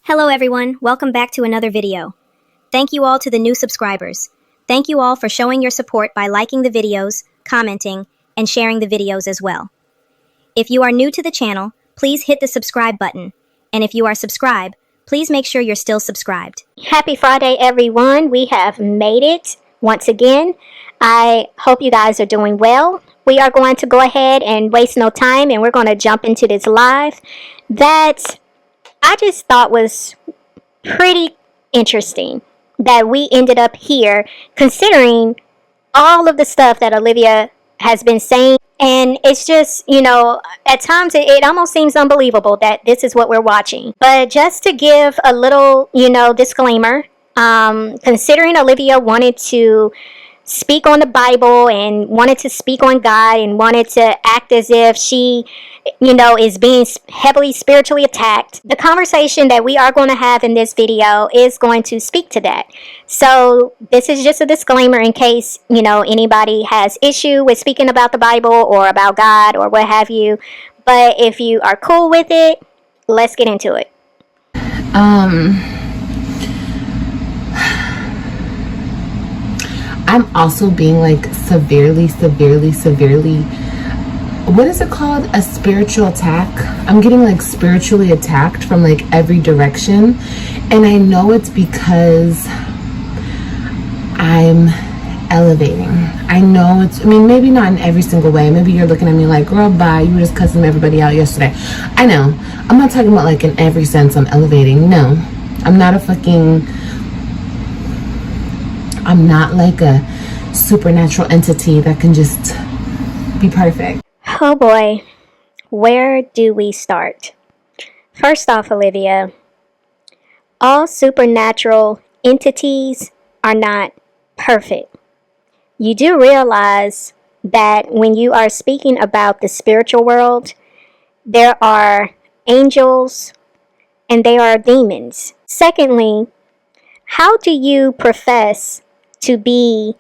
Hello everyone, welcome back to another video. Thank you all to the new subscribers. Thank you all for showing your support by liking the videos, commenting, and sharing the videos as well. If you are new to the channel, please hit the subscribe button. And if you are subscribed, please make sure you're still subscribed. Happy Friday everyone, we have made it once again. I hope you guys are doing well. We are going to go ahead and waste no time and we're going to jump into this live that I just thought was pretty interesting that we ended up here considering all of the stuff that Olivia has been saying. And it's just, you know, at times it almost seems unbelievable that this is what we're watching. But just to give a little, disclaimer, considering Olivia wanted to speak on the Bible and wanted to speak on God and wanted to act as if she, is being heavily spiritually attacked. The conversation that we are going to have in this video is going to speak to that. So this is just a disclaimer in case, anybody has issue with speaking about the Bible or about God or what have you. But if you are cool with it, let's get into it. I'm also being severely, what is it called? A spiritual attack. I'm getting spiritually attacked from every direction. And I know it's because I'm elevating. I know maybe not in every single way. Maybe you're looking at me like, girl, bye. You were just cussing everybody out yesterday. I know. I'm not talking about in every sense I'm elevating. No. I'm not a supernatural entity that can just be perfect. Oh boy, where do we start? First off, Olivia, all supernatural entities are not perfect. You do realize that when you are speaking about the spiritual world, there are angels and there are demons. Secondly, how do you profess to be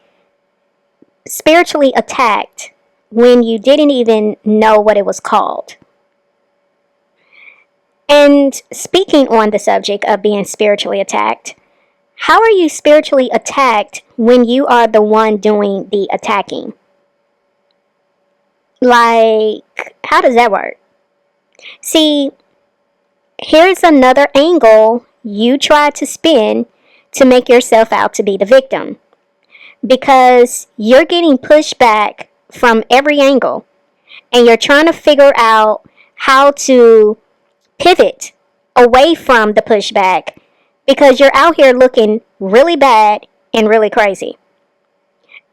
spiritually attacked when you didn't even know what it was called? And speaking on the subject of being spiritually attacked, how are you spiritually attacked when you are the one doing the attacking? How does that work? See, here's another angle you try to spin to make yourself out to be the victim. Because you're getting pushed back from every angle and you're trying to figure out how to pivot away from the pushback because you're out here looking really bad and really crazy.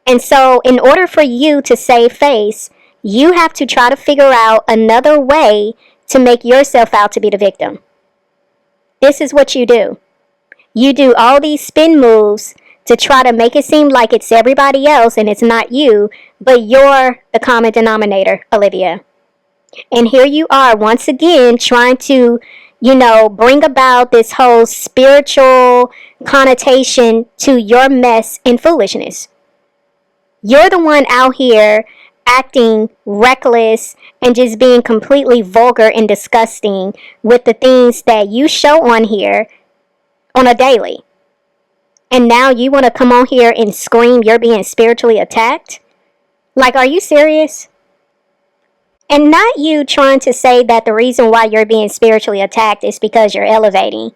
And so in order for you to save face, you have to try to figure out another way to make yourself out to be the victim. This is what you do. You do all these spin moves to try to make it seem like it's everybody else and it's not you, but you're the common denominator, Olivia. And here you are once again trying to, bring about this whole spiritual connotation to your mess and foolishness. You're the one out here acting reckless and just being completely vulgar and disgusting with the things that you show on here on a daily. And now you want to come on here and scream you're being spiritually attacked? Are you serious? And not you trying to say that the reason why you're being spiritually attacked is because you're elevating.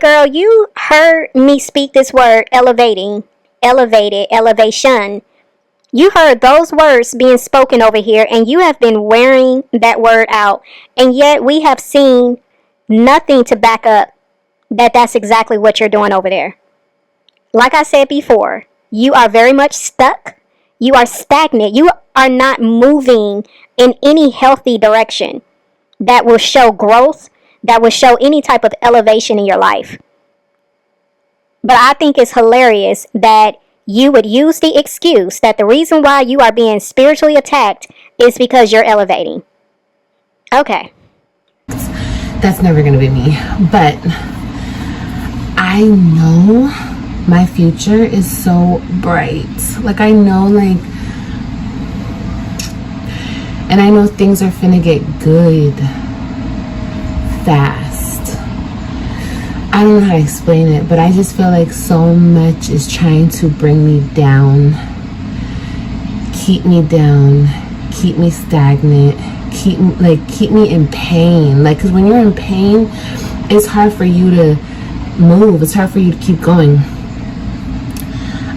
Girl, you heard me speak this word elevating, elevated, elevation. You heard those words being spoken over here and you have been wearing that word out. And yet we have seen nothing to back up that that's exactly what you're doing over there. Like I said before, you are very much stuck. You are stagnant. You are not moving in any healthy direction that will show growth, that will show any type of elevation in your life. But I think it's hilarious that you would use the excuse that the reason why you are being spiritually attacked is because you're elevating. Okay. That's never going to be me. But I know my future is so bright. I know, and I know things are finna get good fast. I don't know how to explain it, but I just feel like so much is trying to bring me down, keep me down, keep me stagnant, keep me in pain. Like, because when you're in pain, it's hard for you to move. It's hard for you to keep going.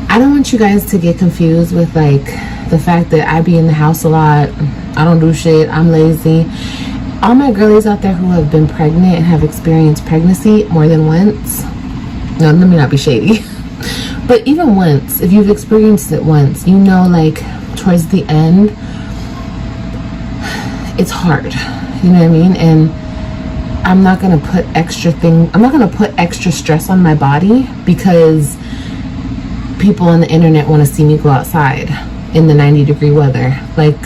I don't want you guys to get confused with like the fact that I be in the house a lot. I don't do shit. I'm lazy. All my girlies out there who have been pregnant and have experienced pregnancy more than once. No, let me not be shady. But even once, if you've experienced it once, you know, like towards the end, it's hard. You know what I mean? And I'm not gonna put extra stress on my body because people on the internet want to see me go outside in the 90-degree weather. Like,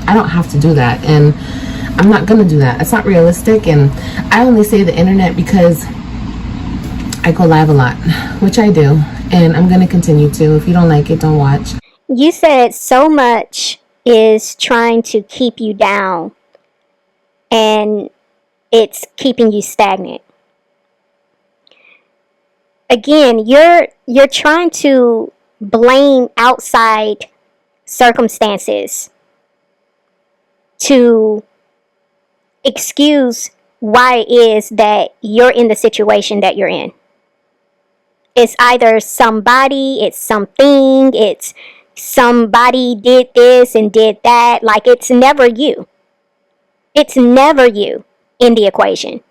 I don't have to do that, and I'm not gonna do that. It's not realistic. And I only say the internet because I go live a lot, which I do, and I'm gonna continue to. If you don't like it, don't watch. You said so much is trying to keep you down, and it's keeping you stagnant. Again, you're trying to blame outside circumstances to excuse why it is that you're in the situation that you're in. It's either somebody, it's something, it's somebody did this and did that. Like, it's never you. It's never you in the equation.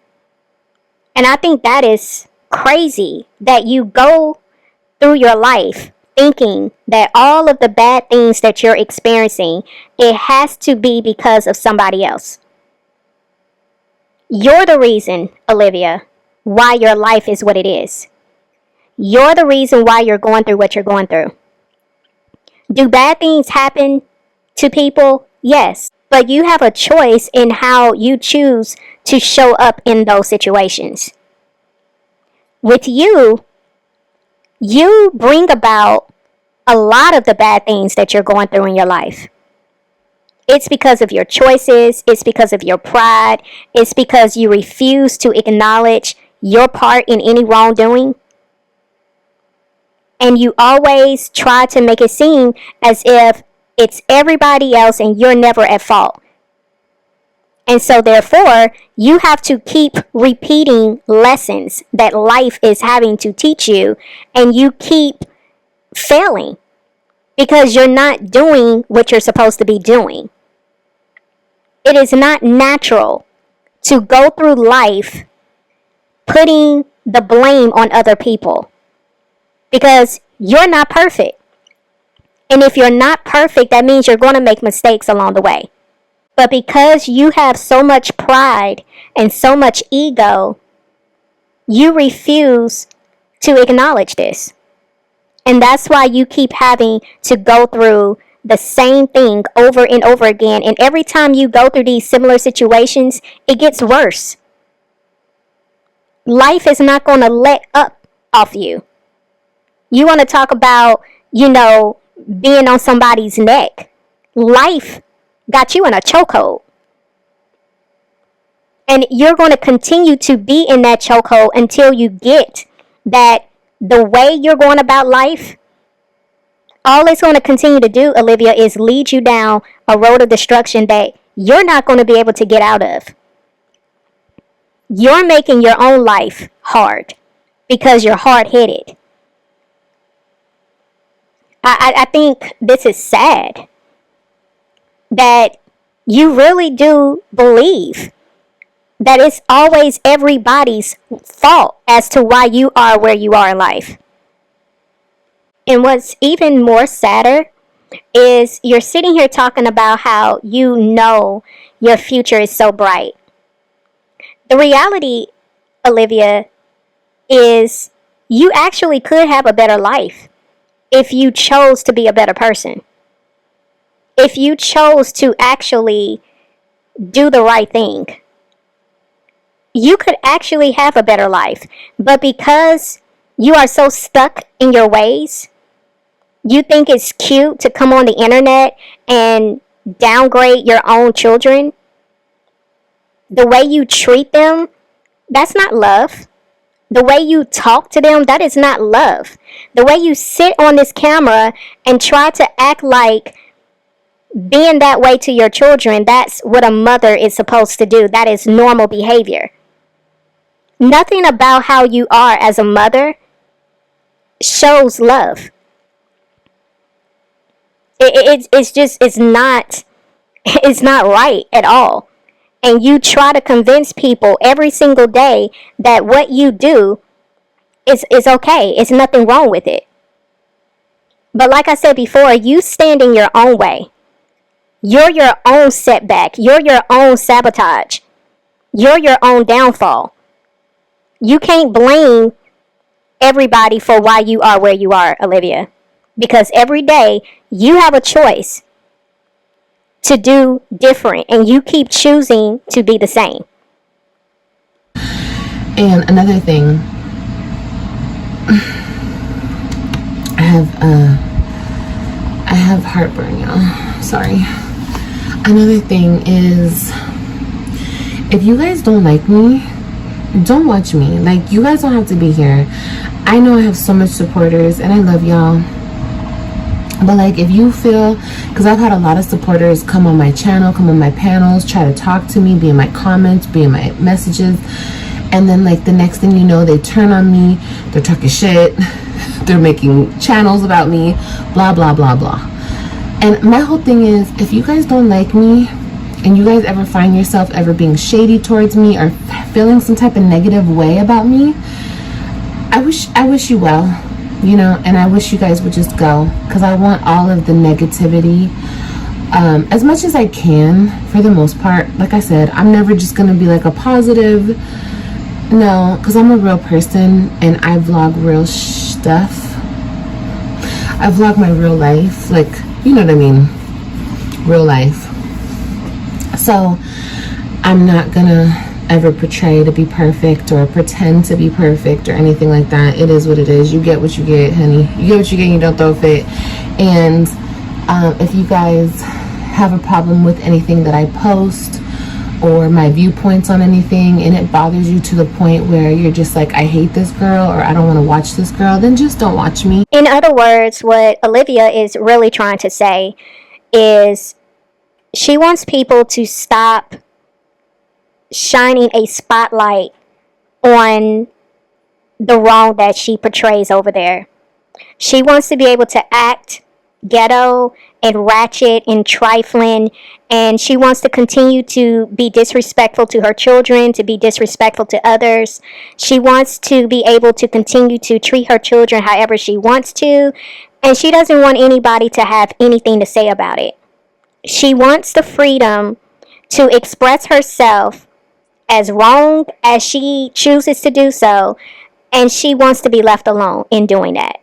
And I think that is crazy that you go through your life thinking that all of the bad things that you're experiencing, it has to be because of somebody else. You're the reason, Olivia, why your life is what it is. You're the reason why you're going through what you're going through. Do bad things happen to people? Yes. But you have a choice in how you choose to show up in those situations. With you bring about a lot of the bad things that you're going through in your life. It's because of your choices. It's because of your pride. It's because you refuse to acknowledge your part in any wrongdoing. And you always try to make it seem as if it's everybody else and you're never at fault. And so therefore, you have to keep repeating lessons that life is having to teach you, and you keep failing because you're not doing what you're supposed to be doing. It is not natural to go through life putting the blame on other people because you're not perfect. And if you're not perfect, that means you're going to make mistakes along the way. But because you have so much pride and so much ego, you refuse to acknowledge this. And that's why you keep having to go through the same thing over and over again. And every time you go through these similar situations, it gets worse. Life is not going to let up off you. You want to talk about, being on somebody's neck. Life got you in a chokehold. And you're going to continue to be in that chokehold until you get that the way you're going about life, all it's going to continue to do, Olivia, is lead you down a road of destruction that you're not going to be able to get out of. You're making your own life hard because you're hard-headed. I think this is sad that you really do believe that it's always everybody's fault as to why you are where you are in life. And what's even more sadder is you're sitting here talking about how you know your future is so bright. The reality, Olivia, is you actually could have a better life if you chose to be a better person. If you chose to actually do the right thing, you could actually have a better life. But because you are so stuck in your ways, you think it's cute to come on the internet and downgrade your own children. The way you treat them, that's not love. The way you talk to them, that is not love. The way you sit on this camera and try to act like being that way to your children, that's what a mother is supposed to do. That is normal behavior. Nothing about how you are as a mother shows love. It's not it's not right at all. And you try to convince people every single day that what you do is okay. It's nothing wrong with it. But like I said before, you stand in your own way. You're your own setback. You're your own sabotage. You're your own downfall. You can't blame everybody for why you are where you are, Olivia. Because every day you have a choice to do different, and you keep choosing to be the same. And another thing, I have heartburn, y'all. Sorry. Another thing is, if you guys don't like me, don't watch me. Like, you guys don't have to be here. I know I have so much supporters, and I love y'all. But like, if you feel, because I've had a lot of supporters come on my channel, come on my panels, try to talk to me, be in my comments, be in my messages, and then like the next thing you know, they turn on me, they're talking shit, they're making channels about me, blah blah blah blah. And my whole thing is, if you guys don't like me, and you guys ever find yourself ever being shady towards me or feeling some type of negative way about me, I wish you well, you know, and I wish you guys would just go, because I want all of the negativity as much as I can. For the most part, like I said, I'm never just gonna be like a positive, no, because I'm a real person and I vlog real stuff. I vlog my real life, like, you know what I mean, real life. So I'm not gonna ever portray to be perfect or pretend to be perfect or anything like that. It is what it is. You get what you get, honey. You get what you get, you don't throw a fit. And if you guys have a problem with anything that I post or my viewpoints on anything, and it bothers you to the point where you're just like, I hate this girl, or I don't want to watch this girl, then just don't watch me. In other words, what Olivia is really trying to say is she wants people to stop shining a spotlight on the wrong that she portrays over there. She wants to be able to act ghetto and ratchet and trifling, and she wants to continue to be disrespectful to her children, to be disrespectful to others. She wants to be able to continue to treat her children however she wants to, and she doesn't want anybody to have anything to say about it. She wants the freedom to express herself as wrong as she chooses to do so, and she wants to be left alone in doing that.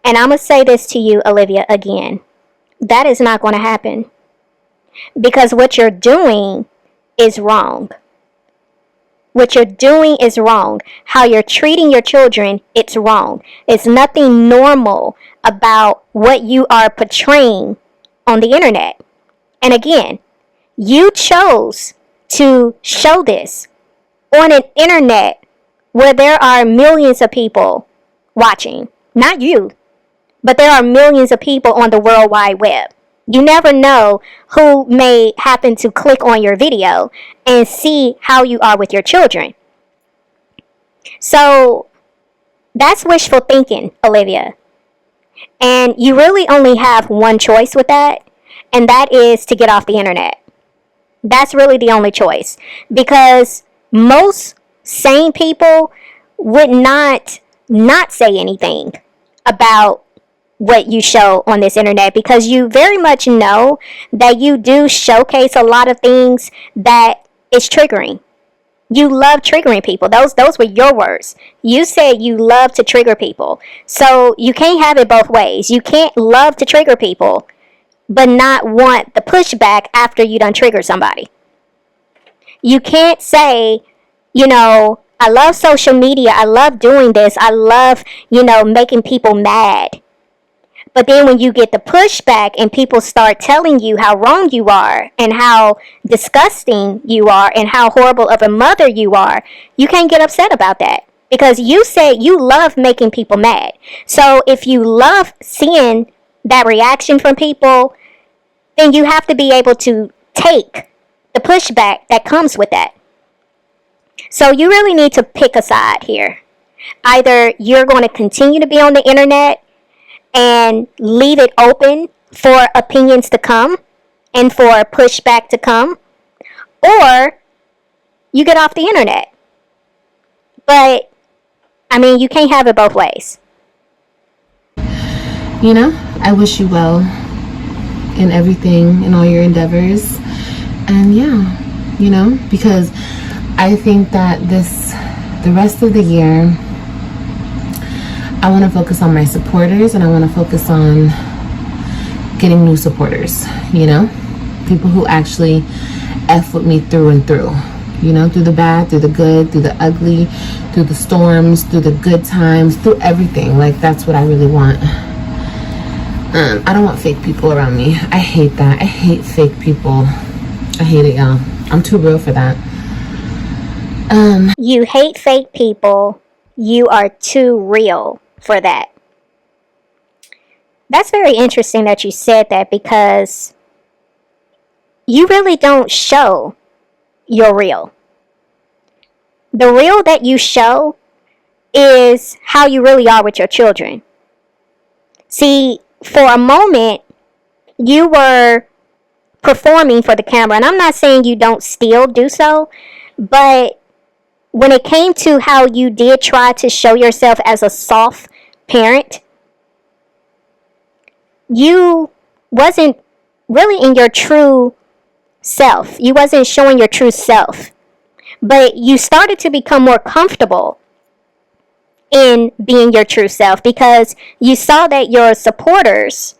And I'm going to say this to you, Olivia, again. That is not going to happen. Because what you're doing is wrong. What you're doing is wrong. How you're treating your children, it's wrong. It's nothing normal about what you are portraying on the internet. And again, you chose to show this on an internet where there are millions of people watching. Not you, but there are millions of people on the World Wide Web. You never know who may happen to click on your video and see how you are with your children. So that's wishful thinking, Olivia. And you really only have one choice with that, and that is to get off the internet. That's really the only choice, because most sane people would not say anything about what you show on this internet, because you very much know that you do showcase a lot of things that is triggering. You love triggering people. Those were your words. You said you love to trigger people. So you can't have it both ways. You can't love to trigger people but not want the pushback after you done trigger somebody. You can't say, you know, I love social media, I love doing this, I love, you know, making people mad. But then when you get the pushback and people start telling you how wrong you are and how disgusting you are and how horrible of a mother you are, you can't get upset about that. Because you said you love making people mad. So if you love seeing that reaction from people, then you have to be able to take the pushback that comes with that. So you really need to pick a side here. Either you're going to continue to be on the internet and leave it open for opinions to come and for pushback to come, or you get off the internet. But, I mean, you can't have it both ways. You know, I wish you well in everything, in all your endeavors. And yeah, you know, because I think that the rest of the year, I want to focus on my supporters, and I want to focus on getting new supporters, you know, people who actually F with me through and through, you know, through the bad, through the good, through the ugly, through the storms, through the good times, through everything. Like, that's what I really want. I don't want fake people around me. I hate that. I hate fake people. I hate it, y'all. I'm too real for that. You hate fake people. You are too real for that. That's very interesting that you said that, because you really don't show your real. The real that you show is how you really are with your children. See, for a moment, you were performing for the camera, and I'm not saying you don't still do so, but when it came to how you did try to show yourself as a soft parent, you wasn't really in your true self. You wasn't showing your true self. But you started to become more comfortable in being your true self, because you saw that your supporters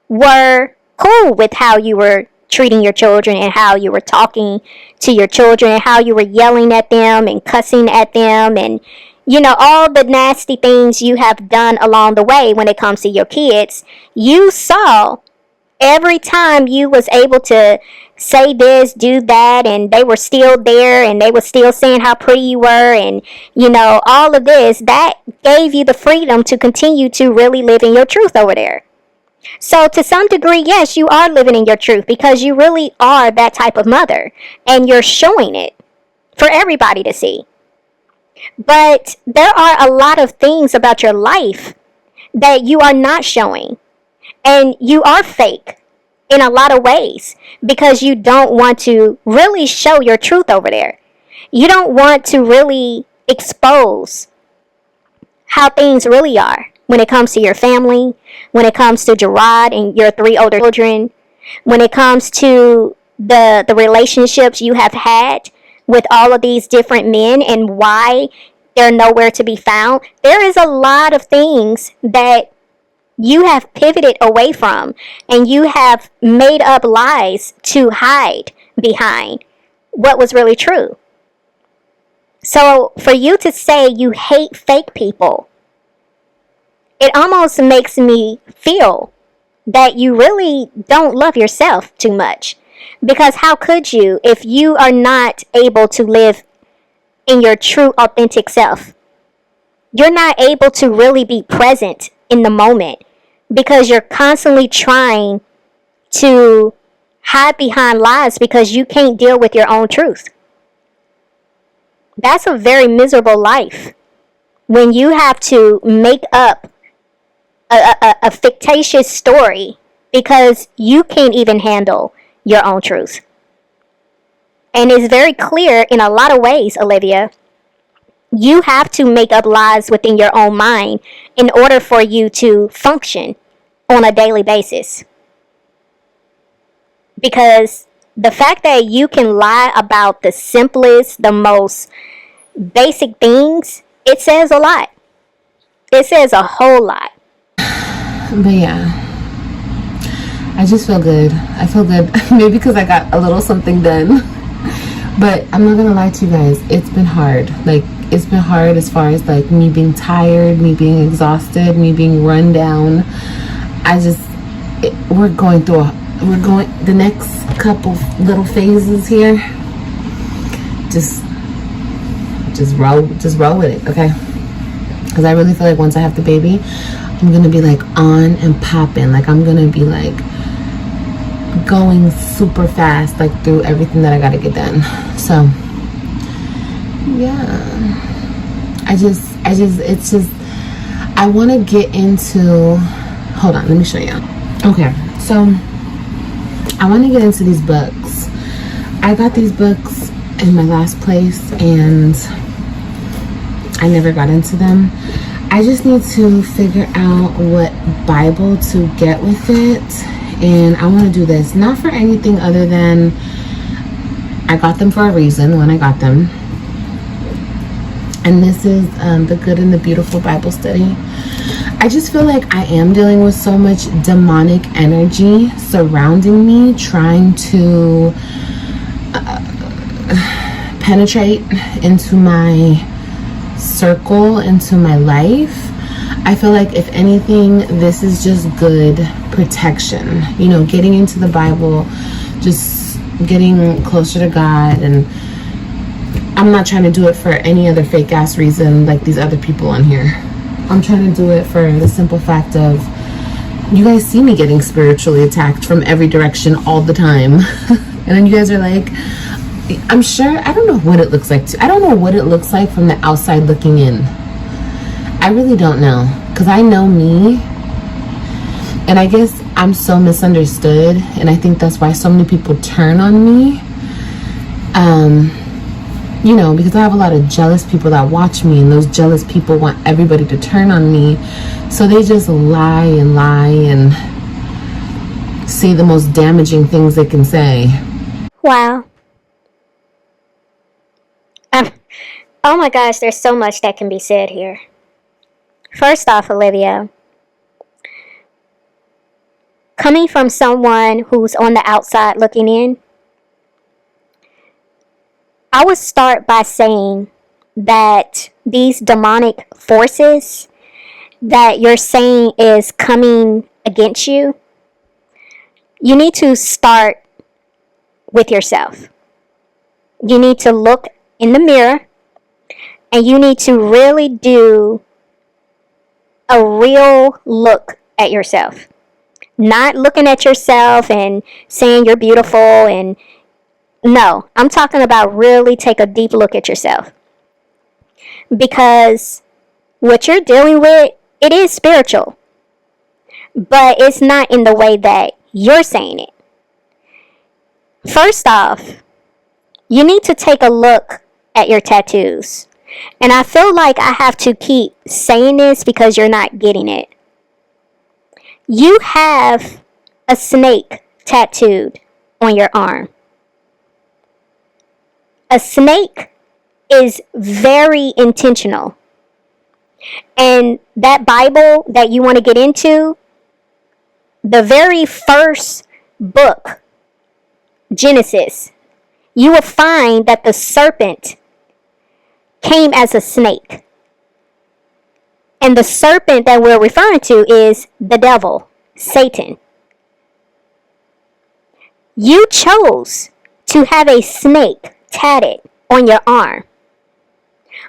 were cool with how you were treating your children and how you were talking to your children and how you were yelling at them and cussing at them and, you know, all the nasty things you have done along the way when it comes to your kids. You saw every time you was able to say this, do that, and they were still there and they were still saying how pretty you were, and, you know, all of this, that gave you the freedom to continue to really live in your truth over there. So to some degree, yes, you are living in your truth, because you really are that type of mother, and you're showing it for everybody to see. But there are a lot of things about your life that you are not showing, and you are fake in a lot of ways, because you don't want to really show your truth over there. You don't want to really expose how things really are when it comes to your family, when it comes to Gerard and your 3 older children, when it comes to the relationships you have had with all of these different men and why they're nowhere to be found. There is a lot of things that you have pivoted away from, and you have made up lies to hide behind what was really true. So for you to say you hate fake people, it almost makes me feel that you really don't love yourself too much. Because how could you if you are not able to live in your true, authentic self? You're not able to really be present in the moment, because you're constantly trying to hide behind lies because you can't deal with your own truth. That's a very miserable life, when you have to make up a fictitious story because you can't even handle your own truth. And it's very clear in a lot of ways, Olivia. You have to make up lies within your own mind in order for you to function on a daily basis. Because the fact that you can lie about the simplest, the most basic things, it says a lot. It says a whole lot. But yeah, I just feel good. I feel good. Maybe because I got a little something done. But I'm not gonna lie to you guys, it's been hard. Like, it's been hard as far as like me being tired, me being exhausted, me being run down. We're going the next couple little phases here. Just roll with it, okay? because I really feel like once I have the baby, I'm gonna be like on and popping. Like I'm gonna be like going super fast, like through everything that I gotta get done. So yeah, it's just, I want to get into, hold on, let me show you. Okay, so I want to get into these books. I got these books in my last place and I never got into them. I just need to figure out what Bible to get with it, and I want to do this not for anything other than I got them for a reason when I got them. And this is the Good and the Beautiful Bible Study. I just feel like I am dealing with so much demonic energy surrounding me, trying to penetrate into my circle, into my life. I feel like if anything, this is just good protection. You know, getting into the Bible, just getting closer to God. And I'm not trying to do it for any other fake ass reason like these other people on here. I'm trying to do it for the simple fact of, you guys see me getting spiritually attacked from every direction all the time. And then you guys are like, I'm sure, I don't know what it looks like. I don't know what it looks like from the outside looking in. I really don't know. Because I know me. And I guess I'm so misunderstood. And I think that's why so many people turn on me. You know, because I have a lot of jealous people that watch me, and those jealous people want everybody to turn on me. So they just lie and say the most damaging things they can say. Wow. Oh my gosh, there's so much that can be said here. First off, Olivia, coming from someone who's on the outside looking in, I would start by saying that these demonic forces that you're saying is coming against you, you need to start with yourself. You need to look in the mirror and you need to really do a real look at yourself. Not looking at yourself and saying you're beautiful and no, I'm talking about really take a deep look at yourself. Because what you're dealing with, it is spiritual. But it's not in the way that you're saying it. First off, you need to take a look at your tattoos. And I feel like I have to keep saying this because you're not getting it. You have a snake tattooed on your arm. A snake is very intentional. And that Bible that you want to get into, the very first book, Genesis, you will find that the serpent came as a snake. And the serpent that we're referring to is the devil, Satan. You chose to have a snake tatted on your arm.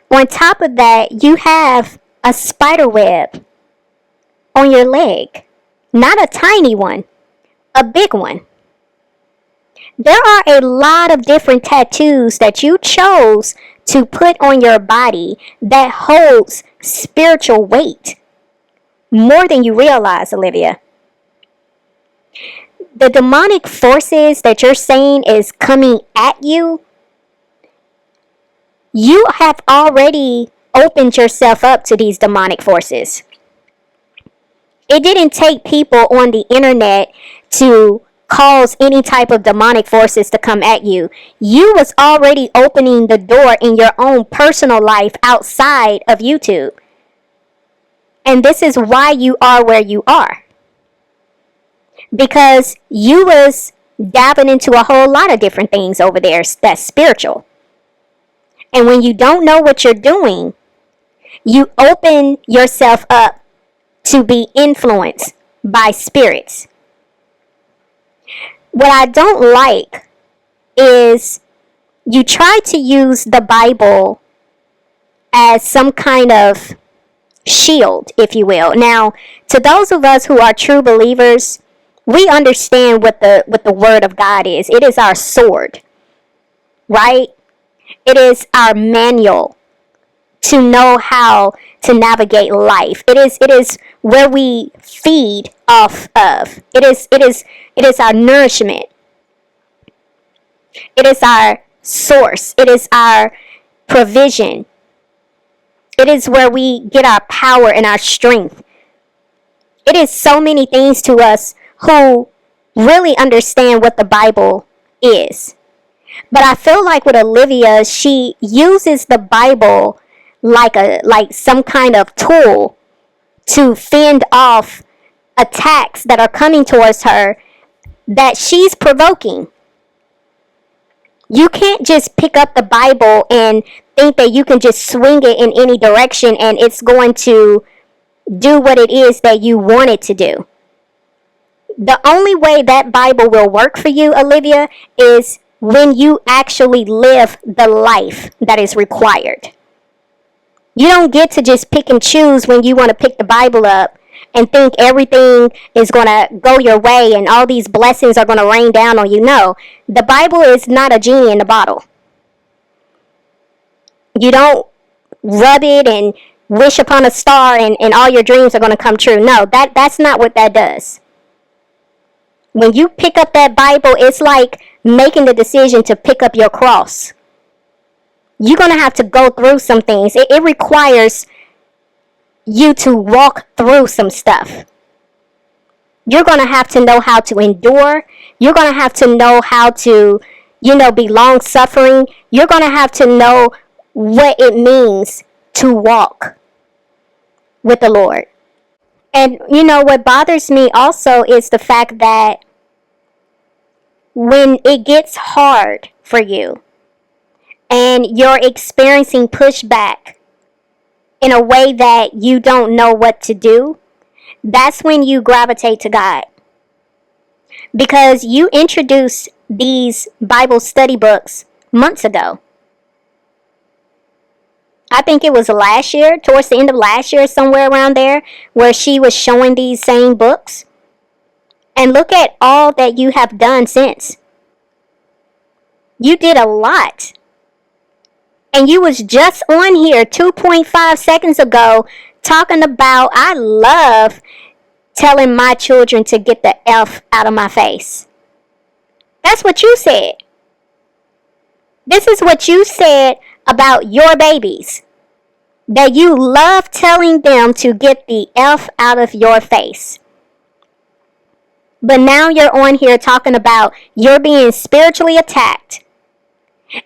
On top of that, you have a spider web on your leg. Not a tiny one, a big one. There are a lot of different tattoos that you chose to put on your body that holds spiritual weight. More than you realize, Olivia. The demonic forces that you're saying is coming at you, you have already opened yourself up to these demonic forces. It didn't take people on the internet to cause any type of demonic forces to come at you. You was already opening the door in your own personal life outside of YouTube. And this is why you are where you are. Because you was dabbing into a whole lot of different things over there that's spiritual. And when you don't know what you're doing, you open yourself up to be influenced by spirits. What I don't like is you try to use the Bible as some kind of shield, if you will. Now, to those of us who are true believers, we understand what the word of God is. It is our sword, right? It is our manual to know how to navigate life. It is where we feed off of. It is our nourishment. It is our source. It is our provision. It is where we get our power and our strength. It is so many things to us who really understand what the Bible is. But I feel like with Olivia, she uses the Bible like some kind of tool to fend off attacks that are coming towards her that she's provoking. You can't just pick up the Bible and think that you can just swing it in any direction and it's going to do what it is that you want it to do. The only way that Bible will work for you, Olivia, is when you actually live the life that is required. You don't get to just pick and choose when you want to pick the Bible up and think everything is going to go your way and all these blessings are going to rain down on you. No, the Bible is not a genie in a bottle. You don't rub it and wish upon a star and all your dreams are going to come true. No, that's not what that does. When you pick up that Bible, it's like making the decision to pick up your cross. You're going to have to go through some things. It requires you to walk through some stuff. You're going to have to know how to endure. You're going to have to know how to, be long suffering. You're going to have to know what it means to walk with the Lord. And, what bothers me also is the fact that when it gets hard for you and you're experiencing pushback in a way that you don't know what to do, that's when you gravitate to God. Because you introduced these Bible study books months ago. I think it was last year, towards the end of last year, somewhere around there, where she was showing these same books. And look at all that you have done since. You did a lot. And you was just on here 2.5 seconds ago talking about, I love telling my children to get the F out of my face. That's what you said. This is what you said about your babies. That you love telling them to get the F out of your face. But now you're on here talking about you're being spiritually attacked.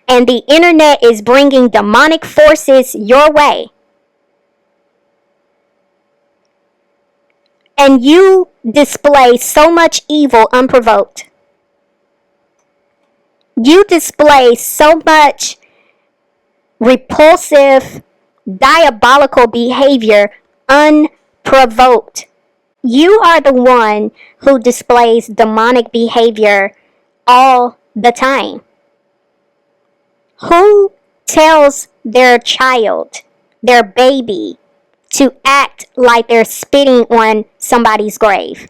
And the internet is bringing demonic forces your way. And you display so much evil unprovoked. You display so much repulsive, diabolical behavior unprovoked. You are the one who displays demonic behavior all the time. Who tells their child, their baby, to act like they're spitting on somebody's grave?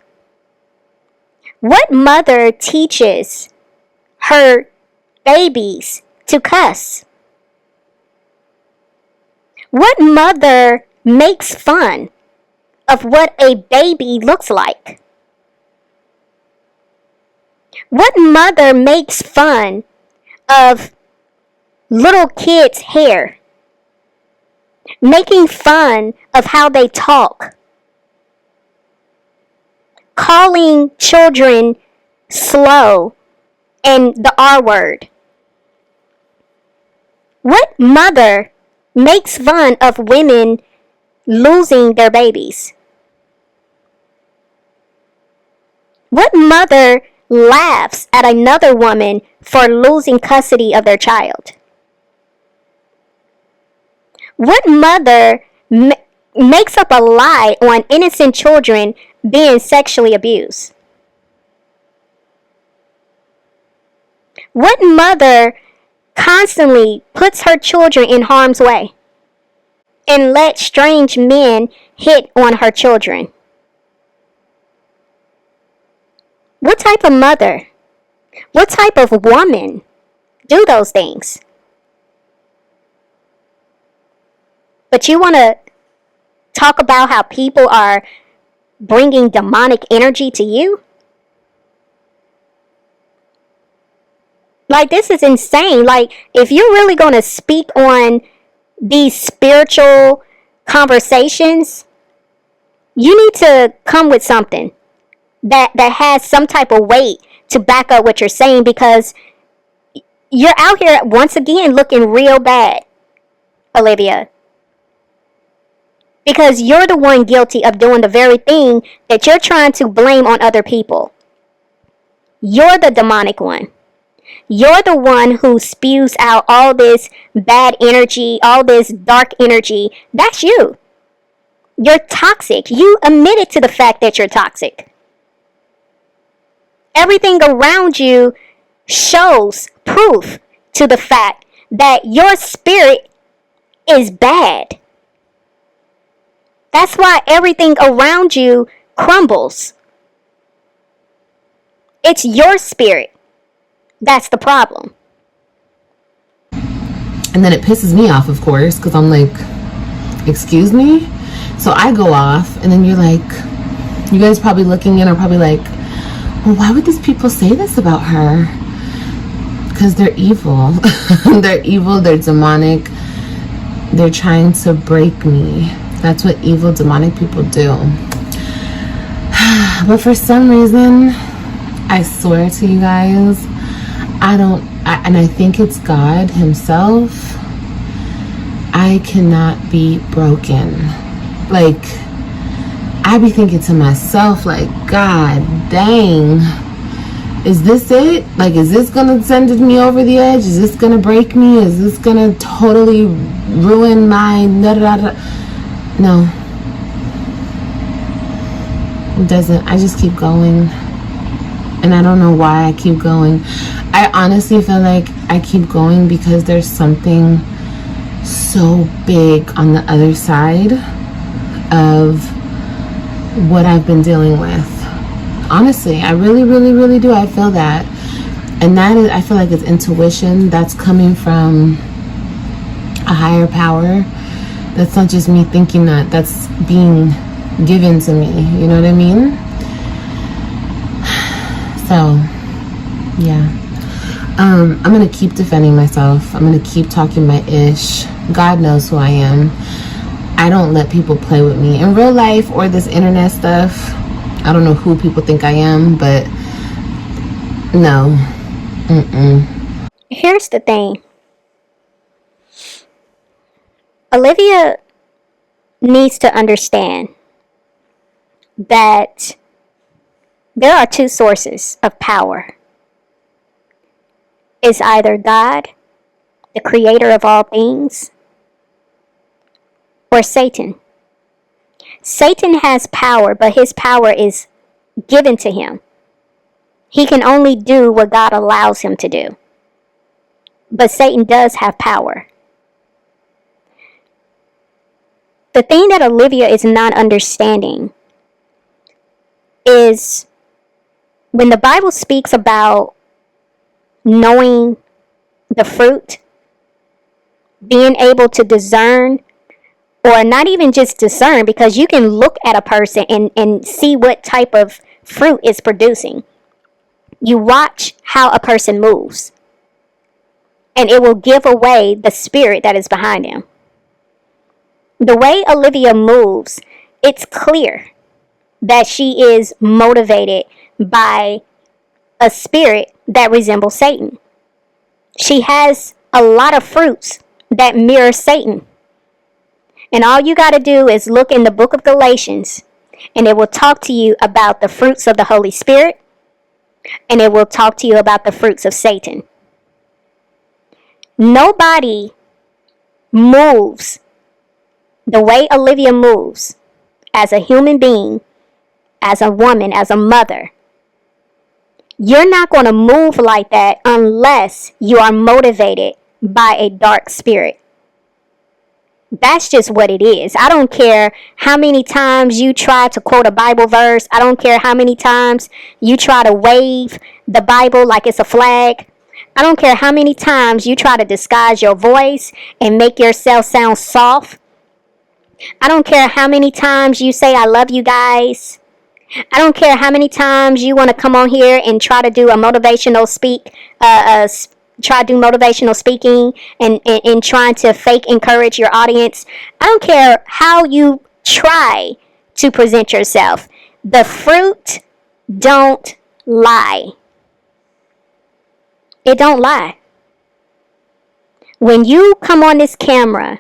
What mother teaches her babies to cuss? What mother makes fun of what a baby looks like? What mother makes fun of little kids' hair? Making fun of how they talk. Calling children slow and the R word. What mother makes fun of women losing their babies? What mother laughs at another woman for losing custody of their child? What mother makes up a lie on innocent children being sexually abused? What mother constantly puts her children in harm's way? and let strange men hit on her children? What type of mother, what type of woman do those things? But you want to talk about how people are bringing demonic energy to you? Like, this is insane. Like, if you're really going to speak on these spiritual conversations, you need to come with something that has some type of weight to back up what you're saying, because you're out here once again looking real bad, Olivia. Because you're the one guilty of doing the very thing that you're trying to blame on other people. You're the demonic one. You're the one who spews out all this bad energy, all this dark energy. That's you. You're toxic. You admitted to the fact that you're toxic. Everything around you shows proof to the fact that your spirit is bad. That's why everything around you crumbles. It's your spirit that's the problem. And then it pisses me off, of course, because I'm like, excuse me? So I go off, and then you're like, you guys probably looking in are probably like, well, why would these people say this about her? Because they're evil. They're evil, they're demonic. They're trying to break me. That's what evil, demonic people do. But for some reason, I swear to you guys, and I think it's God himself, I cannot be broken. Like, I be thinking to myself, like, God dang, is this it? Like, is this gonna send me over the edge? Is this gonna break me? Is this gonna totally ruin my No, it doesn't. I just keep going, and I don't know why I keep going. I honestly feel like I keep going because there's something so big on the other side of what I've been dealing with. Honestly, I really, really, really do. I feel that. And that is, I feel like it's intuition that's coming from a higher power. That's not just me thinking that. That's being given to me. You know what I mean? So, yeah. I'm going to keep defending myself. I'm going to keep talking my ish. God knows who I am. I don't let people play with me in real life or this internet stuff. I don't know who people think I am, but no. Here's the thing. Olivia needs to understand that there are two sources of power. It's either God, the creator of all things, or Satan. Satan has power, but his power is given to him. He can only do what God allows him to do. But Satan does have power. The thing that Olivia is not understanding is when the Bible speaks about knowing the fruit, being able to discern, or not even just discern, because you can look at a person and see what type of fruit is producing. You watch how a person moves, and it will give away the spirit that is behind them. The way Olivia moves, it's clear that she is motivated by a spirit that resembles Satan. She has a lot of fruits that mirror Satan. And all you got to do is look in the book of Galatians, and it will talk to you about the fruits of the Holy Spirit, and it will talk to you about the fruits of Satan. Nobody moves the way Olivia moves as a human being, as a woman, as a mother. You're not going to move like that unless you are motivated by a dark spirit. That's just what it is. I don't care how many times you try to quote a Bible verse. I don't care how many times you try to wave the Bible like it's a flag. I don't care how many times you try to disguise your voice and make yourself sound soft. I don't care how many times you say, I love you guys. I don't care how many times you want to come on here and try to do a motivational try to do motivational speaking and trying to fake encourage your audience. I don't care how you try to present yourself. The fruit don't lie. It don't lie. When you come on this camera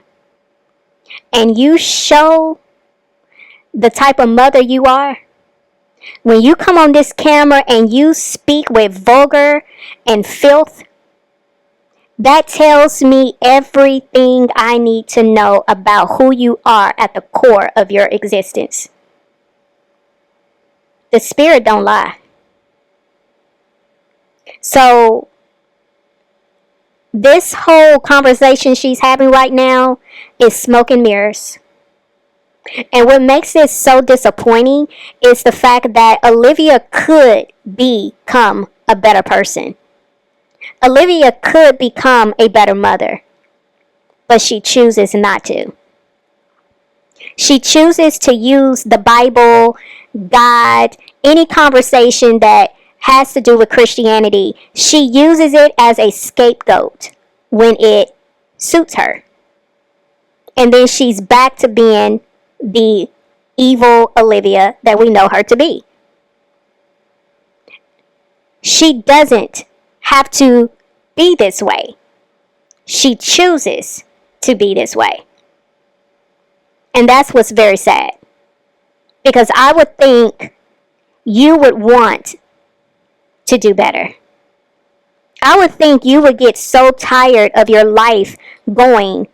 and you show the type of mother you are, when you come on this camera and you speak with vulgar and filth, that tells me everything I need to know about who you are at the core of your existence. The spirit don't lie. So, this whole conversation she's having right now is smoke and mirrors. And what makes this so disappointing is the fact that Olivia could become a better person. Olivia could become a better mother, but she chooses not to. She chooses to use the Bible, God, any conversation that has to do with Christianity. She uses it as a scapegoat when it suits her. And then she's back to being the evil Olivia that we know her to be. She doesn't have to be this way. She chooses to be this way. And that's what's very sad. Because I would think you would want to do better. I would think you would get so tired of your life going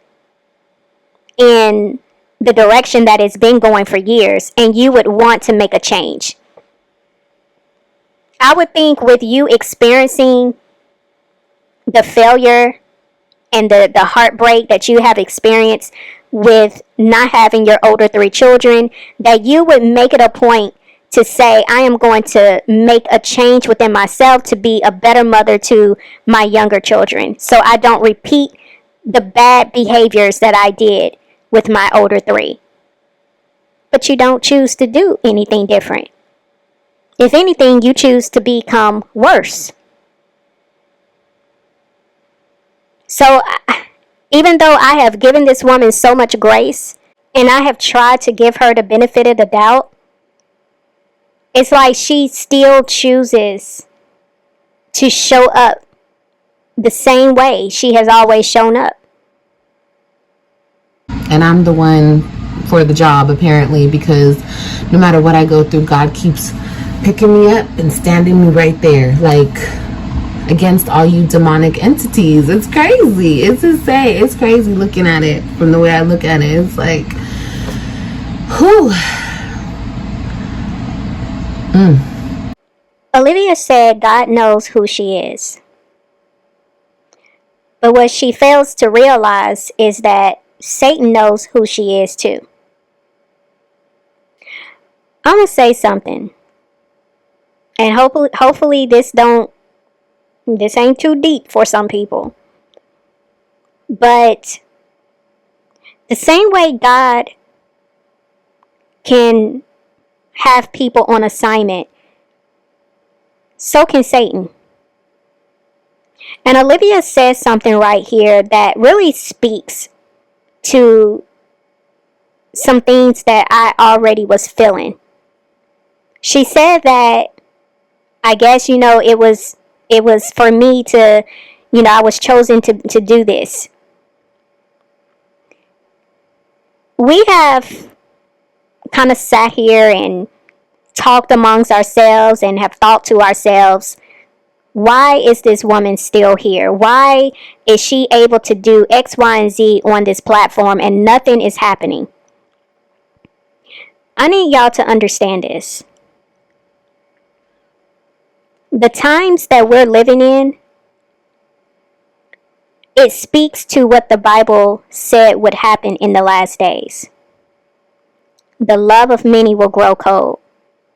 in the direction that it's been going for years, and you would want to make a change. I would think with you experiencing the failure and the heartbreak that you have experienced with not having your older 3 children, that you would make it a point to say, I am going to make a change within myself to be a better mother to my younger children, so I don't repeat the bad behaviors that I did with my older 3. But you don't choose to do anything different. If anything, you choose to become worse. So, even though I have given this woman so much grace, and I have tried to give her the benefit of the doubt, it's like she still chooses to show up the same way she has always shown up. And I'm the one for the job, apparently, because no matter what I go through, God keeps picking me up and standing me right there, like, against all you demonic entities. It's crazy. It's insane. It's crazy looking at it from the way I look at it. It's like, whew. Olivia said God knows who she is. But what she fails to realize is that Satan knows who she is too. I'm going to say something. And hopefully this ain't too deep for some people. But the same way God can have people on assignment, so can Satan. And Olivia says something right here that really speaks to some things that I already was feeling. She said that, I guess, it was for me to, I was chosen to do this. We have kind of sat here and talked amongst ourselves and have thought to ourselves, why is this woman still here? Why is she able to do X, Y, and Z on this platform and nothing is happening? I need y'all to understand this. The times that we're living in it speaks to what the Bible said would happen in the last days. The love of many will grow cold.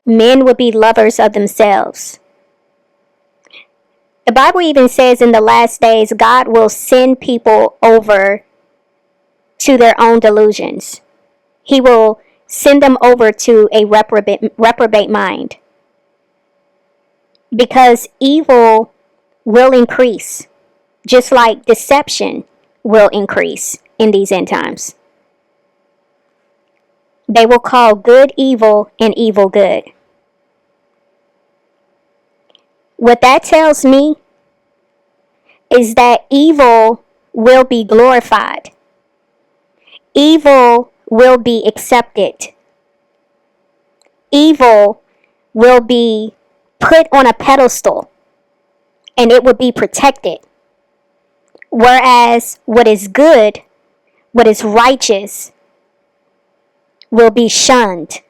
Men will be lovers of themselves. The Bible even says in the last days, God will send people over to their own delusions. He will send them over to a reprobate mind. Because evil will increase, just like deception will increase in these end times. They will call good evil and evil good. What that tells me is that evil will be glorified. Evil will be accepted. Evil will be put on a pedestal and it will be protected. Whereas what is good, what is righteous, will be shunned.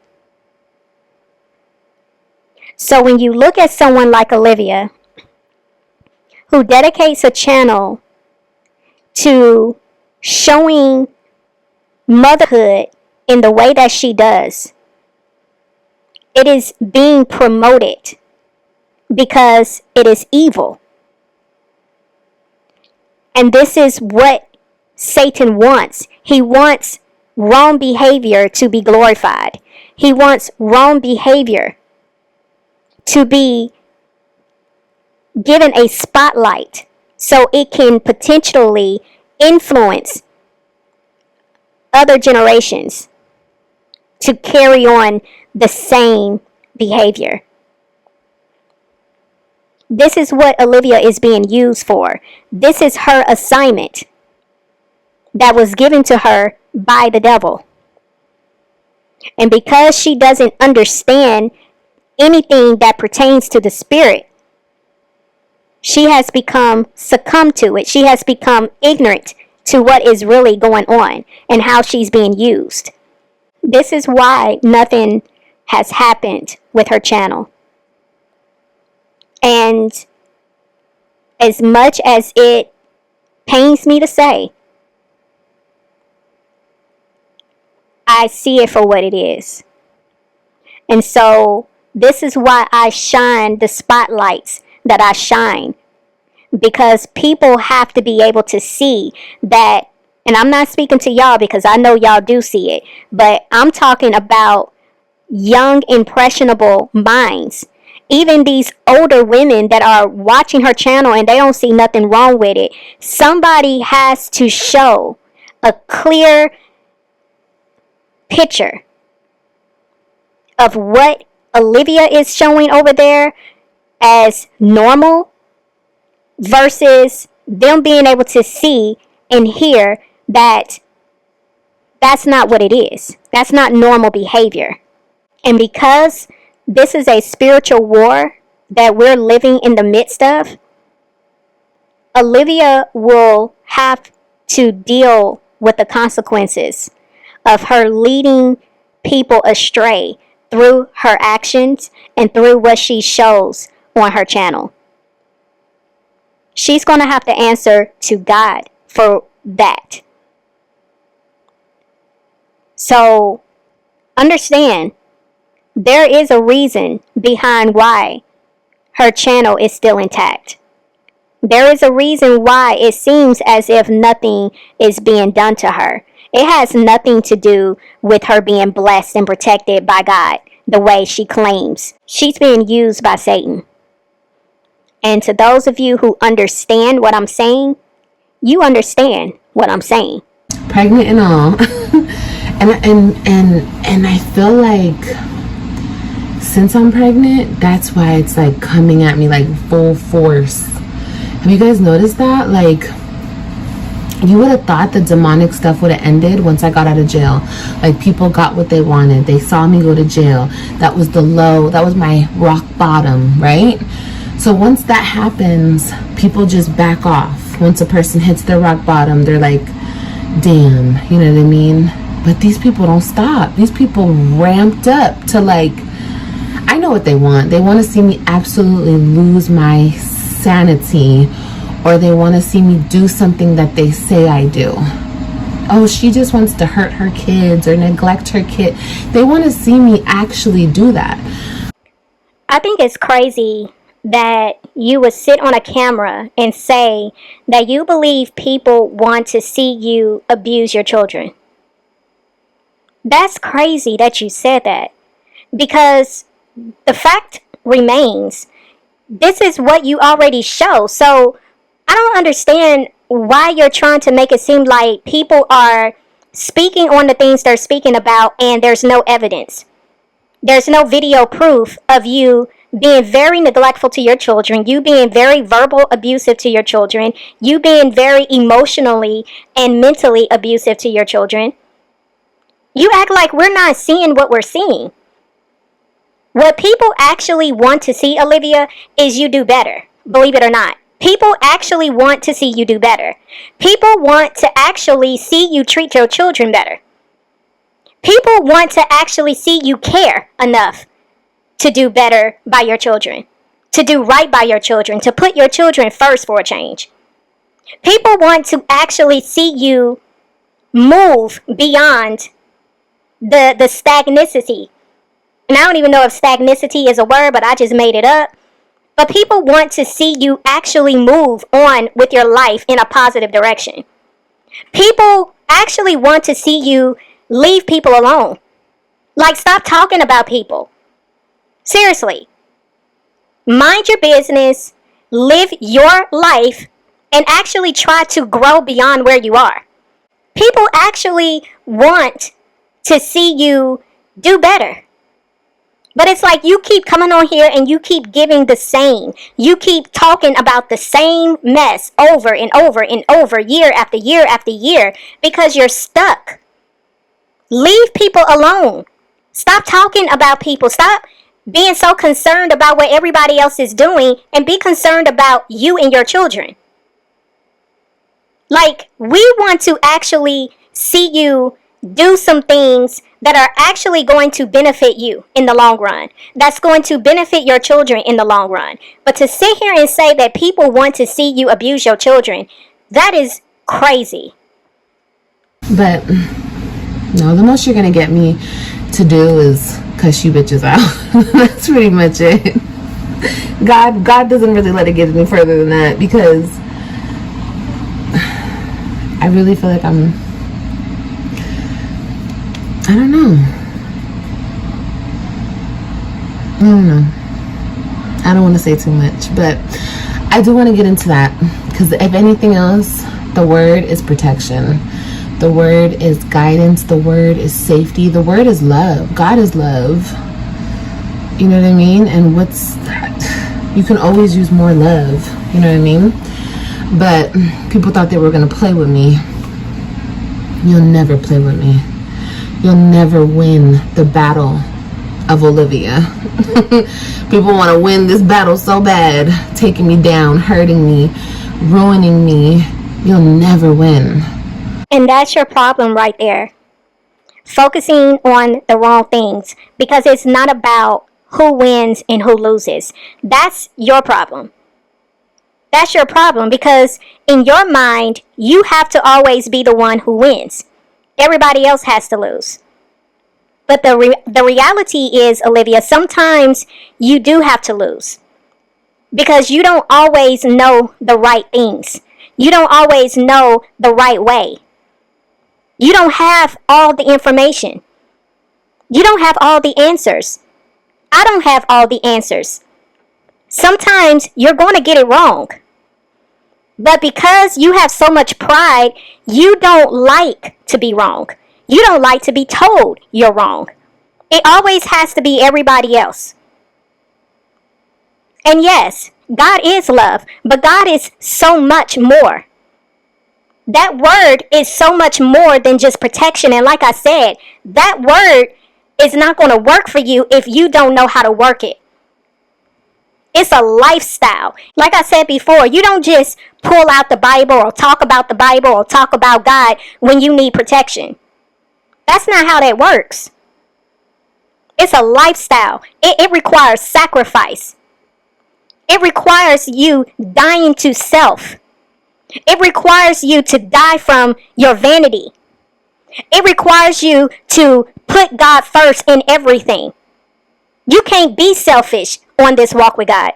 So when you look at someone like Olivia, who dedicates a channel to showing motherhood in the way that she does, it is being promoted because it is evil. And this is what Satan wants. He wants wrong behavior to be glorified. He wants wrong behavior to be given a spotlight so it can potentially influence other generations to carry on the same behavior. This is what Olivia is being used for. This is her assignment that was given to her by the devil. And because she doesn't understand anything that pertains to the spirit, she has succumbed to it. She has become ignorant to what is really going on and how she's being used. This is why nothing has happened with her channel. And as much as it pains me to say, I see it for what it is. And so this is why I shine the spotlights that I shine. Because people have to be able to see that, and I'm not speaking to y'all because I know y'all do see it, but I'm talking about young, impressionable minds. Even these older women that are watching her channel and they don't see nothing wrong with it. Somebody has to show a clear picture of what Olivia is showing over there as normal versus them being able to see and hear that that's not what it is. That's not normal behavior. And because this is a spiritual war that we're living in the midst of, Olivia will have to deal with the consequences of her leading people astray through her actions and through what she shows on her channel. She's going to have to answer to God for that. So understand, there is a reason behind why her channel is still intact. There is a reason why it seems as if nothing is being done to her. It has nothing to do with her being blessed and protected by God the way she claims. She's being used by Satan. And to those of you who understand what I'm saying, you understand what I'm saying. Pregnant and all. and I feel like since I'm pregnant, that's why it's like coming at me like full force. Have you guys noticed that? Like, you would have thought the demonic stuff would have ended once I got out of jail. Like, people got what they wanted. They saw me go to jail. That was the low. That was my rock bottom, right? So once that happens, people just back off. Once a person hits their rock bottom, they're like, damn, you know what I mean? But these people don't stop. These people ramped up to like, I know what they want. They want to see me absolutely lose my sanity or they want to see me do something that they say I do. Oh, she just wants to hurt her kids or neglect her kid. They want to see me actually do that. I think it's crazy that you would sit on a camera and say that you believe people want to see you abuse your children. That's crazy that you said that, because the fact remains, this is what you already show. So I don't understand why you're trying to make it seem like people are speaking on the things they're speaking about and there's no evidence. There's no video proof of you being very neglectful to your children, you being very verbal abusive to your children, you being very emotionally and mentally abusive to your children. You act like we're not seeing what we're seeing. What people actually want to see, Olivia, is you do better. Believe it or not. People actually want to see you do better. People want to actually see you treat your children better. People want to actually see you care enough to do better by your children, to do right by your children, to put your children first for a change. People want to actually see you move beyond the stagnicity. And I don't even know if stagnicity is a word, but I just made it up. But people want to see you actually move on with your life in a positive direction. People actually want to see you leave people alone. Like, stop talking about people. Seriously. Mind your business, live your life, and actually try to grow beyond where you are. People actually want to see you do better. But it's like you keep coming on here and you keep giving the same. You keep talking about the same mess over and over and over, year after year after year, because you're stuck. Leave people alone. Stop talking about people. Stop being so concerned about what everybody else is doing and be concerned about you and your children. Like, we want to actually see you do some things that are actually going to benefit you in the long run. That's going to benefit your children in the long run. But to sit here and say that people want to see you abuse your children, that is crazy. But no, the most you're going to get me to do is cuss you bitches out. That's pretty much it. God doesn't really let it get me further than that, because I really feel like I don't know. I don't want to say too much, but I do want to get into that, because if anything else, the word is protection. The word is guidance. The word is safety. The word is love. God is love. You know what I mean? And you can always use more love. You know what I mean? But people thought they were going to play with me. You'll never play with me. You'll never win the battle of Olivia. People want to win this battle so bad, taking me down, hurting me, ruining me. You'll never win. And that's your problem right there. Focusing on the wrong things, because it's not about who wins and who loses. That's your problem. That's your problem, because in your mind, you have to always be the one who wins. Everybody else has to lose. But the reality is, Olivia, sometimes you do have to lose, because you don't always know the right things. You don't always know the right way. You don't have all the information. You don't have all the answers. I don't have all the answers. Sometimes you're going to get it wrong. But because you have so much pride, you don't like to be wrong. You don't like to be told you're wrong. It always has to be everybody else. And yes, God is love, but God is so much more. That word is so much more than just protection. And like I said, that word is not going to work for you if you don't know how to work it. It's a lifestyle. Like I said before, you don't just pull out the Bible or talk about the Bible or talk about God when you need protection. That's not how that works. It's a lifestyle. It requires sacrifice. It requires you dying to self. It requires you to die from your vanity. It requires you to put God first in everything. You can't be selfish on this walk with God.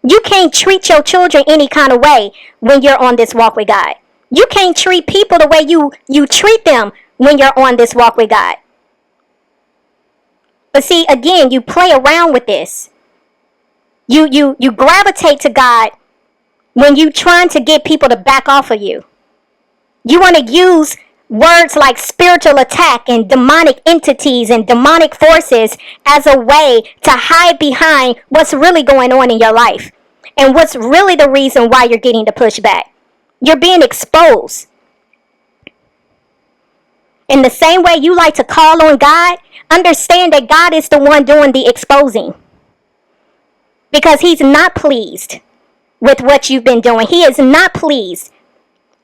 You can't treat your children any kind of way when you're on this walk with God. You can't treat people the way you treat them when you're on this walk with God. But see, again, you play around with this. You gravitate to God when you trying to get people to back off of you. You want to use words like spiritual attack and demonic entities and demonic forces as a way to hide behind what's really going on in your life and what's really the reason why you're getting the pushback. You're being exposed. In the same way you like to call on God, understand that God is the one doing the exposing. Because he's not pleased with what you've been doing. He is not pleased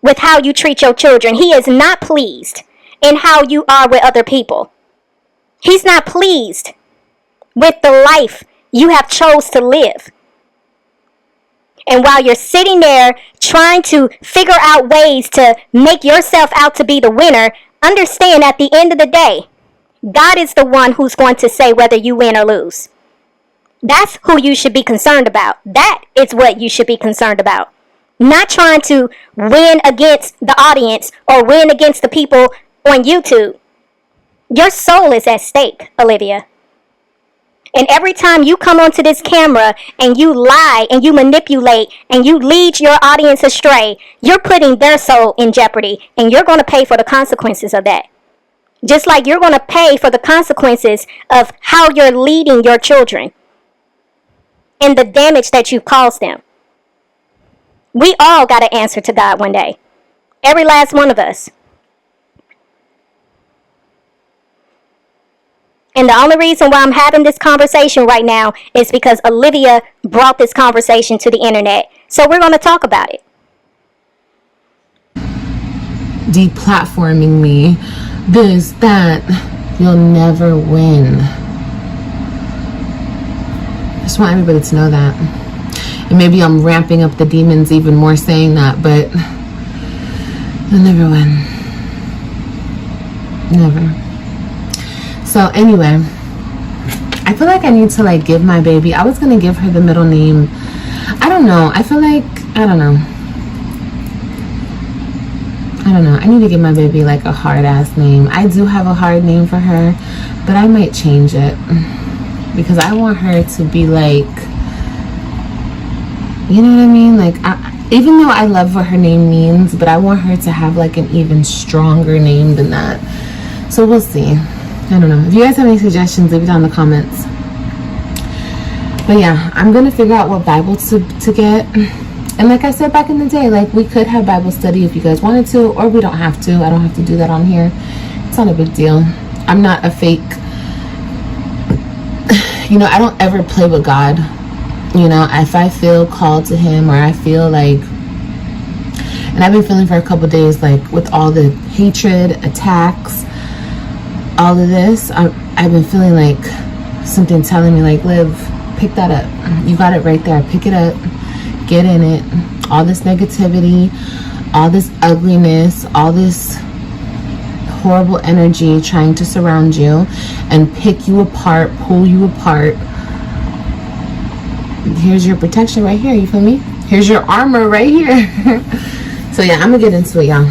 with how you treat your children. He is not pleased in how you are with other people. He's not pleased with the life you have chose to live. And while you're sitting there trying to figure out ways to make yourself out to be the winner, understand at the end of the day, God is the one who's going to say whether you win or lose. That's who you should be concerned about. That is what you should be concerned about. Not trying to win against the audience or win against the people on YouTube. Your soul is at stake, Olivia. And every time you come onto this camera and you lie and you manipulate and you lead your audience astray, you're putting their soul in jeopardy, and you're going to pay for the consequences of that. Just like you're going to pay for the consequences of how you're leading your children and the damage that you've caused them. We all got to answer to God one day. Every last one of us. And the only reason why I'm having this conversation right now is because Olivia brought this conversation to the internet. So we're going to talk about it. Deplatforming me, this, that, you'll never win. I just want everybody to know that. And maybe I'm ramping up the demons even more saying that, but you'll never win. Never. So anyway, I feel like I need to give my baby. I was going to give her the middle name. I don't know. I feel like, I don't know. I need to give my baby a hard ass name. I do have a hard name for her, but I might change it because I want her to be you know what I mean? Even though I love what her name means, but I want her to have an even stronger name than that. So we'll see. I don't know. If you guys have any suggestions, leave it down in the comments. But yeah, I'm going to figure out what Bible to get. And like I said back in the day, we could have Bible study if you guys wanted to, or we don't have to. I don't have to do that on here. It's not a big deal. I'm not a fake, I don't ever play with God. If I feel called to him, or I feel and I've been feeling for a couple days, with all the hatred, attacks, all of this, I've been feeling something telling me Liv, pick that up. You got it right there. Pick it up. Get in it. All this negativity, all this ugliness, all this horrible energy trying to surround you and pick you apart, pull you apart. Here's your protection right here. You feel me? Here's your armor right here. So yeah, I'm gonna get into it, y'all.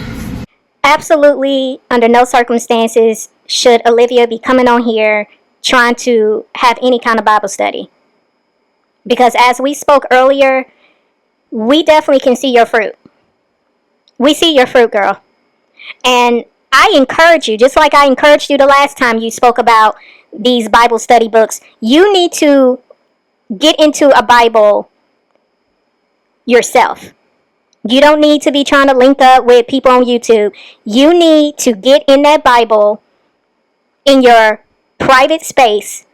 Absolutely, under no circumstances should Olivia be coming on here trying to have any kind of Bible study. Because as we spoke earlier, we definitely can see your fruit. We see your fruit, girl. And I encourage you, just like I encouraged you the last time you spoke about these Bible study books, you need to get into a Bible yourself. You don't need to be trying to link up with people on YouTube. You need to get in that Bible in your private space,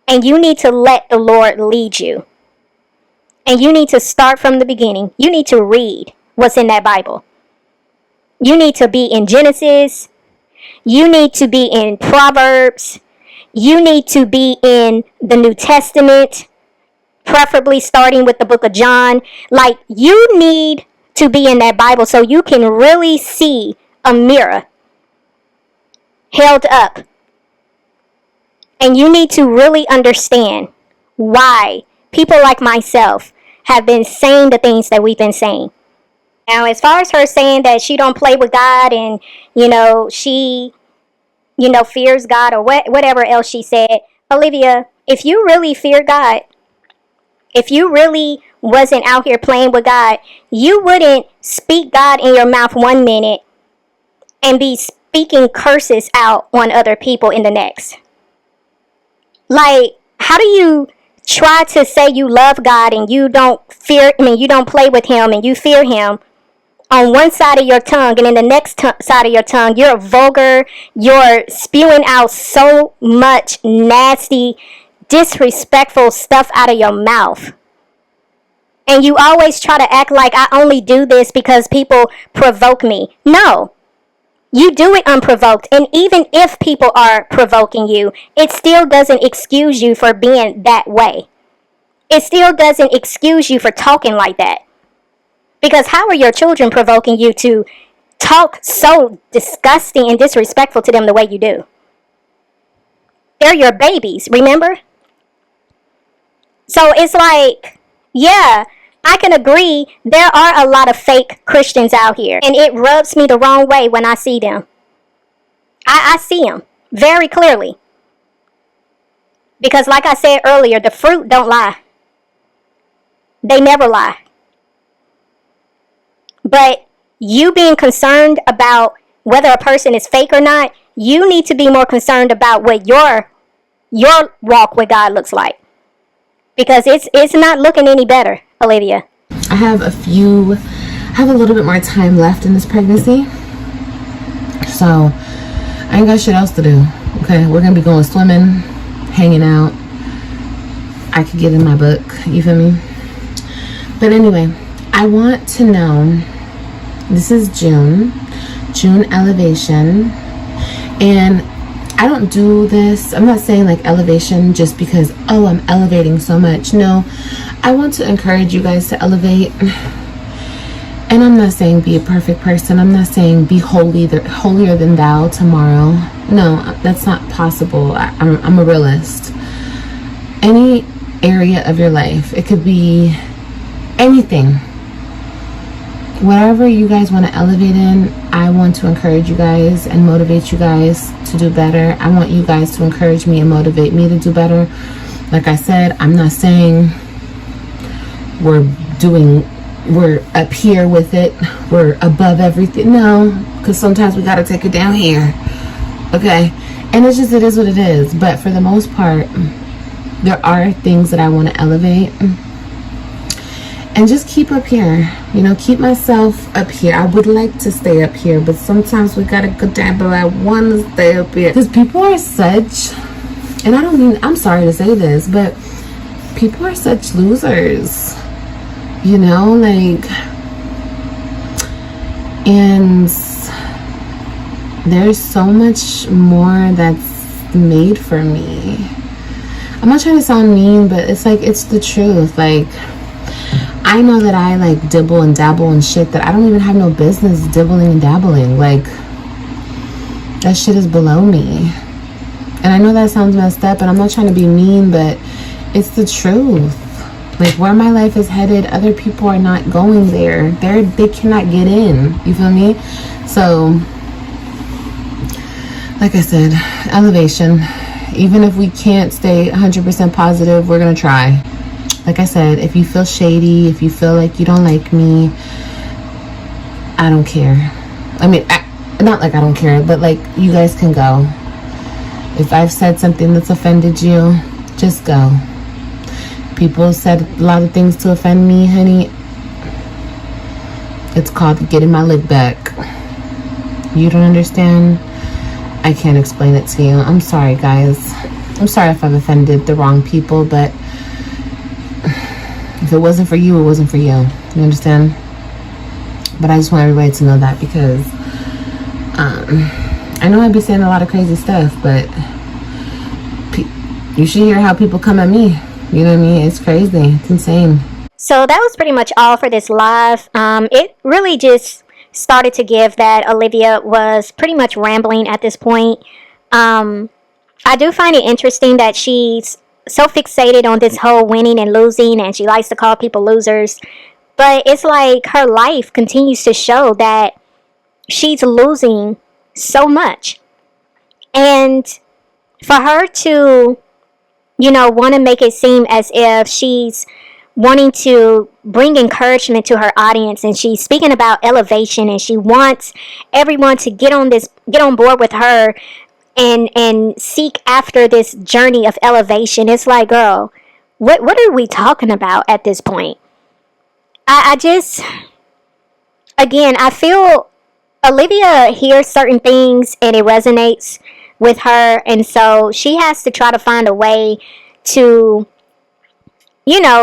and you need to let the Lord lead you. And you need to start from the beginning. You need to read what's in that Bible. You need to be in Genesis. You need to be in Proverbs. You need to be in the New Testament, preferably starting with the book of John. You need to be in that Bible so you can really see a mirror held up. And you need to really understand why people like myself have been saying the things that we've been saying. Now, as far as her saying that she don't play with God and, she, fears God or whatever else she said, Olivia, if you really fear God, if you really wasn't out here playing with God, you wouldn't speak God in your mouth 1 minute and be speaking curses out on other people in the next. Like, how do you try to say you love God and you don't play with him and you fear him on one side of your tongue, and in the next side of your tongue, you're vulgar, you're spewing out so much nasty, disrespectful stuff out of your mouth. And you always try to act like I only do this because people provoke me. No. You do it unprovoked. And even if people are provoking you, it still doesn't excuse you for being that way. It still doesn't excuse you for talking like that. Because how are your children provoking you to talk so disgusting and disrespectful to them the way you do? They're your babies, remember? So it's like, yeah, I can agree there are a lot of fake Christians out here. And it rubs me the wrong way when I see them. I see them very clearly. Because like I said earlier, the fruit don't lie. They never lie. But you being concerned about whether a person is fake or not, you need to be more concerned about what your walk with God looks like. Because it's not looking any better, Olivia. I have a little bit more time left in this pregnancy. So I ain't got shit else to do. Okay, we're gonna be going swimming, hanging out. I could get in my book, you feel me? But anyway, I want to know, this is June elevation, and I don't do this, I'm not saying like elevation just because, oh, I'm elevating so much. No, I want to encourage you guys to elevate. And I'm not saying be a perfect person. I'm not saying be holier than thou tomorrow. No, that's not possible. I'm a realist. Any area of your life, it could be anything. Whatever you guys want to elevate in, I want to encourage you guys and motivate you guys to do better. I want you guys to encourage me and motivate me to do better. Like I said, I'm not saying we're up here with it, we're above everything. No, because sometimes we got to take it down here. Okay? And it is what it is. But for the most part, there are things that I want to elevate. And just keep up here, keep myself up here. I would like to stay up here, but sometimes we gotta go down, but I want to stay up here. Because people are such, and I'm sorry to say this, but people are such losers, and there's so much more that's made for me. I'm not trying to sound mean, but it's the truth. I know that I dibble and dabble in shit that I don't even have no business dibbling and dabbling. That shit is below me. And I know that sounds messed up, and I'm not trying to be mean, but it's the truth. Where my life is headed, other people are not going there. They cannot get in. You feel me? So, like I said, elevation. Even if we can't stay 100% positive, we're gonna try. Like I said, if you feel shady, if you feel like you don't like me, I don't care. Not like I don't care, but you guys can go. If I've said something that's offended you, just go. People said a lot of things to offend me, honey. It's called getting my lick back. You don't understand? I can't explain it to you. I'm sorry, guys. I'm sorry if I've offended the wrong people, but if it wasn't for you, it wasn't for you. You understand? But I just want everybody to know that because I know I'd be saying a lot of crazy stuff, but you should hear how people come at me. You know what I mean? It's crazy. It's insane. So that was pretty much all for this live. It really just started to give that Olivia was pretty much rambling at this point. Um, I do find it interesting that she's so fixated on this whole winning and losing, and she likes to call people losers. But it's like her life continues to show that she's losing so much. And for her to, want to make it seem as if she's wanting to bring encouragement to her audience, and she's speaking about elevation, and she wants everyone to get on board with her and seek after this journey of elevation. It's like, girl, what are we talking about at this point? I just, again, I feel Olivia hears certain things and it resonates with her, and so she has to try to find a way to,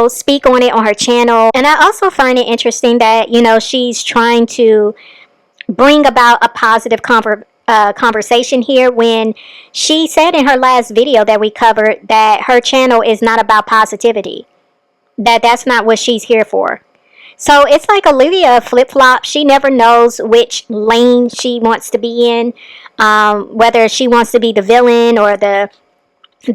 speak on it on her channel. And I also find it interesting that, she's trying to bring about a positive conversation here, when she said in her last video that we covered that her channel is not about positivity, that's not what she's here for. So it's like Olivia flip-flops. She never knows which lane she wants to be in, whether she wants to be the villain or the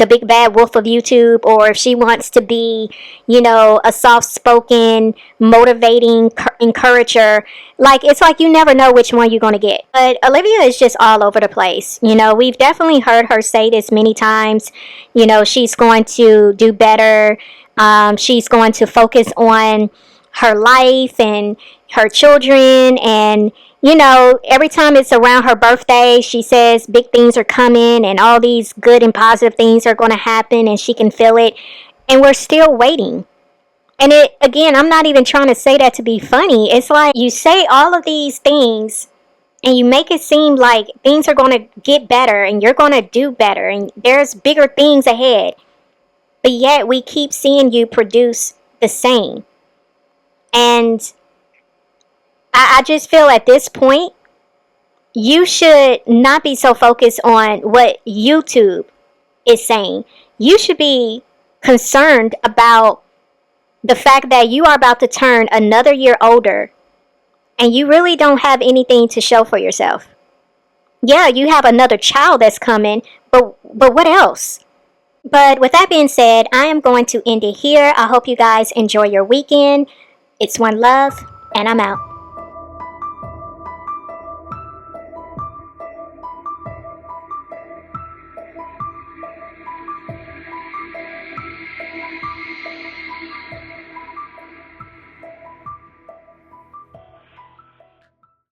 big bad wolf of YouTube, or if she wants to be, a soft-spoken, motivating encourager. Like, it's like you never know which one you're going to get. But Olivia is just all over the place. We've definitely heard her say this many times. She's going to do better. She's going to focus on her life and her children, and every time it's around her birthday, she says big things are coming and all these good and positive things are going to happen, and she can feel it, and we're still waiting. And again, I'm not even trying to say that to be funny. It's like you say all of these things and you make it seem like things are going to get better and you're going to do better and there's bigger things ahead, but yet we keep seeing you produce the same. And I just feel at this point, you should not be so focused on what YouTube is saying. You should be concerned about the fact that you are about to turn another year older and you really don't have anything to show for yourself. Yeah, you have another child that's coming, but what else? But with that being said, I am going to end it here. I hope you guys enjoy your weekend. It's OneLove, and I'm out.